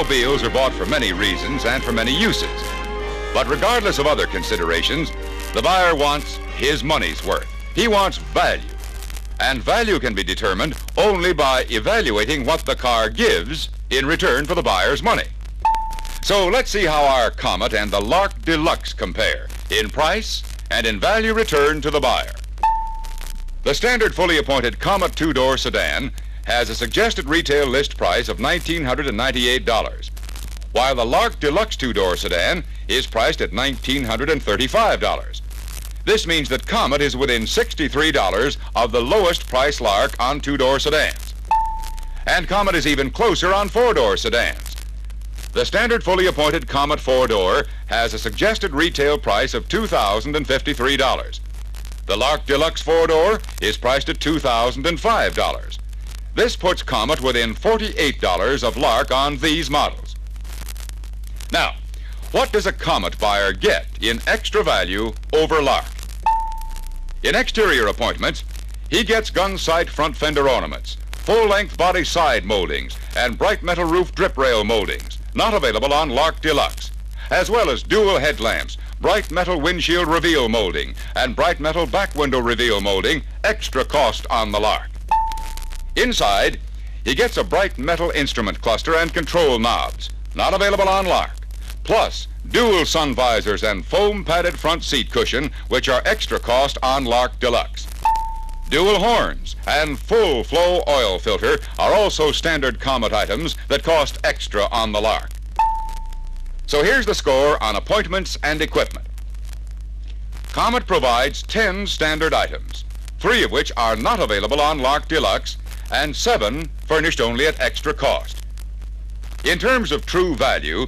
Automobiles are bought for many reasons and for many uses. But regardless of other considerations, the buyer wants his money's worth. He wants value. And value can be determined only by evaluating what the car gives in return for the buyer's money. So let's see how our Comet and the Lark Deluxe compare in price and in value returned to the buyer. The standard fully appointed Comet two-door sedan has a suggested retail list price of $1,998, while the Lark Deluxe two-door sedan is priced at $1,935. This means that Comet is within $63 of the lowest price Lark on two-door sedans. And Comet is even closer on four-door sedans. The standard fully appointed Comet four-door has a suggested retail price of $2,053. The Lark Deluxe four-door is priced at $2,005. This puts Comet within $48 of Lark on these models. Now, what does a Comet buyer get in extra value over Lark? In exterior appointments, he gets gun sight front fender ornaments, full-length body side moldings, and bright metal roof drip rail moldings, not available on Lark Deluxe, as well as dual headlamps, bright metal windshield reveal molding, and bright metal back window reveal molding, extra cost on the Lark. Inside, he gets a bright metal instrument cluster and control knobs, not available on Lark, plus dual sun visors and foam padded front seat cushion, which are extra cost on Lark Deluxe. Dual horns and full flow oil filter are also standard Comet items that cost extra on the Lark. So here's the score on appointments and equipment. Comet provides 10 standard items, 3 of which are not available on Lark Deluxe, and 7 furnished only at extra cost. In terms of true value,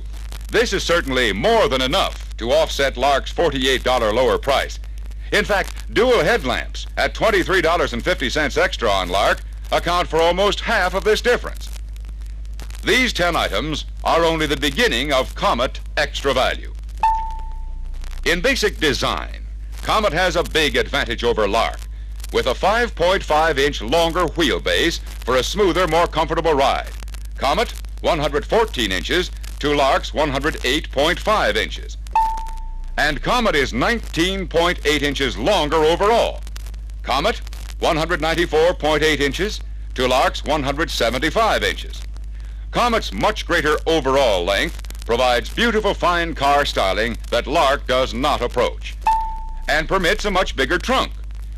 this is certainly more than enough to offset Lark's $48 lower price. In fact, dual headlamps at $23.50 extra on Lark account for almost half of this difference. These 10 items are only the beginning of Comet extra value. In basic design, Comet has a big advantage over Lark, with a 5.5-inch longer wheelbase for a smoother, more comfortable ride. Comet, 114 inches to Lark's 108.5 inches. And Comet is 19.8 inches longer overall. Comet, 194.8 inches to Lark's 175 inches. Comet's much greater overall length provides beautiful fine car styling that Lark does not approach, and permits a much bigger trunk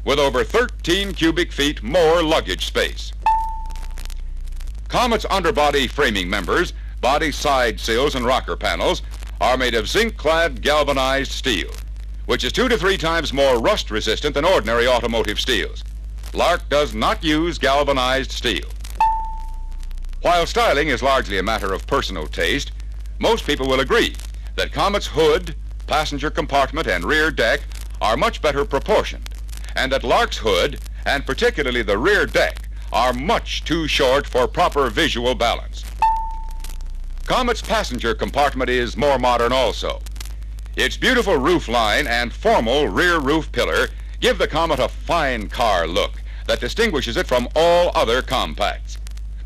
with over 13 cubic feet more luggage space. Comet's underbody framing members, body side sills and rocker panels are made of zinc-clad galvanized steel, which is 2 to 3 times more rust-resistant than ordinary automotive steels. Lark does not use galvanized steel. While styling is largely a matter of personal taste, most people will agree that Comet's hood, passenger compartment, and rear deck are much better proportioned, and that Lark's hood, and particularly the rear deck, are much too short for proper visual balance. Comet's passenger compartment is more modern also. Its beautiful roof line and formal rear roof pillar give the Comet a fine car look that distinguishes it from all other compacts.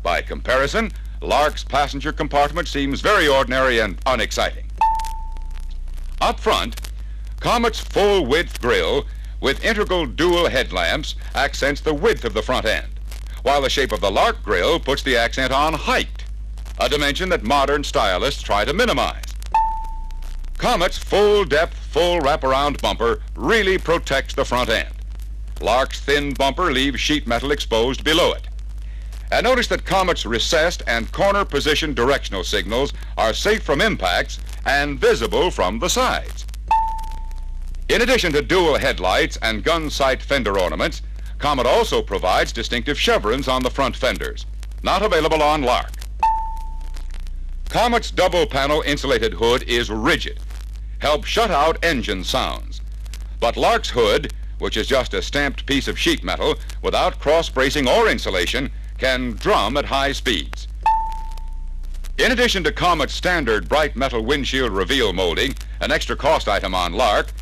By comparison, Lark's passenger compartment seems very ordinary and unexciting. Up front, Comet's full-width grille with integral dual headlamps accents the width of the front end, while the shape of the Lark grille puts the accent on height, a dimension that modern stylists try to minimize. Comet's full-depth, full wraparound bumper really protects the front end. Lark's thin bumper leaves sheet metal exposed below it. And notice that Comet's recessed and corner position directional signals are safe from impacts and visible from the sides. In addition to dual headlights and gun sight fender ornaments, Comet also provides distinctive chevrons on the front fenders, not available on Lark. Comet's double-panel insulated hood is rigid, helps shut out engine sounds. But Lark's hood, which is just a stamped piece of sheet metal without cross-bracing or insulation, can drum at high speeds. In addition to Comet's standard bright metal windshield reveal molding, an extra cost item on Lark,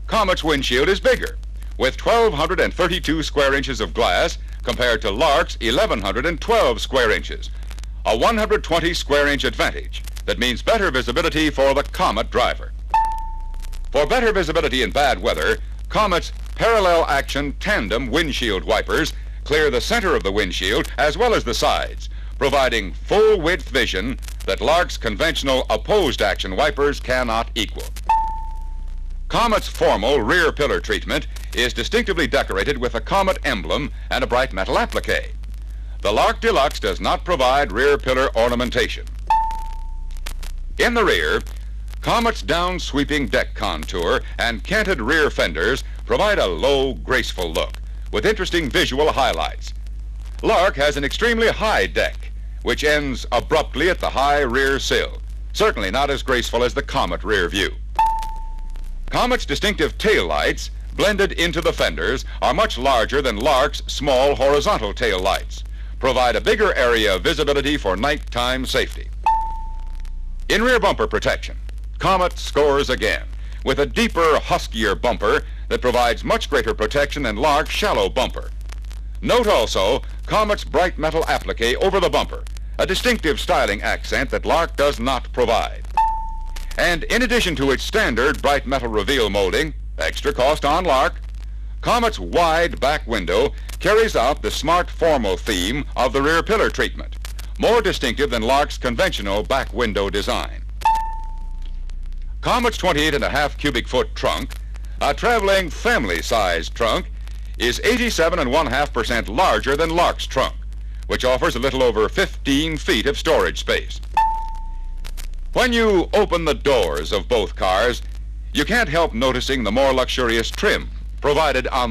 Comet's windshield is bigger, with 1,232 square inches of glass compared to Lark's 1,112 square inches, a 120 square inch advantage, that means better visibility for the Comet driver. For better visibility in bad weather, Comet's parallel action tandem windshield wipers clear the center of the windshield as well as the sides, providing full width vision that Lark's conventional opposed action wipers cannot equal. Comet's formal rear pillar treatment is distinctively decorated with a Comet emblem and a bright metal applique. The Lark Deluxe does not provide rear pillar ornamentation. In the rear, Comet's down-sweeping deck contour and canted rear fenders provide a low, graceful look with interesting visual highlights. Lark has an extremely high deck, which ends abruptly at the high rear sill, certainly not as graceful as the Comet rear view. Comet's distinctive tail lights, blended into the fenders, are much larger than Lark's small horizontal tail lights, provide a bigger area of visibility for nighttime safety. In rear bumper protection, Comet scores again with a deeper, huskier bumper that provides much greater protection than Lark's shallow bumper. Note also Comet's bright metal applique over the bumper, a distinctive styling accent that Lark does not provide. And in addition to its standard bright metal reveal molding, extra cost on Lark, Comet's wide back window carries out the smart formal theme of the rear pillar treatment, more distinctive than Lark's conventional back window design. Comet's 28.5 cubic foot trunk, a traveling family-sized trunk, is 87.5% larger than Lark's trunk, which offers a little over 15 feet of storage space. When you open the doors of both cars, you can't help noticing the more luxurious trim provided on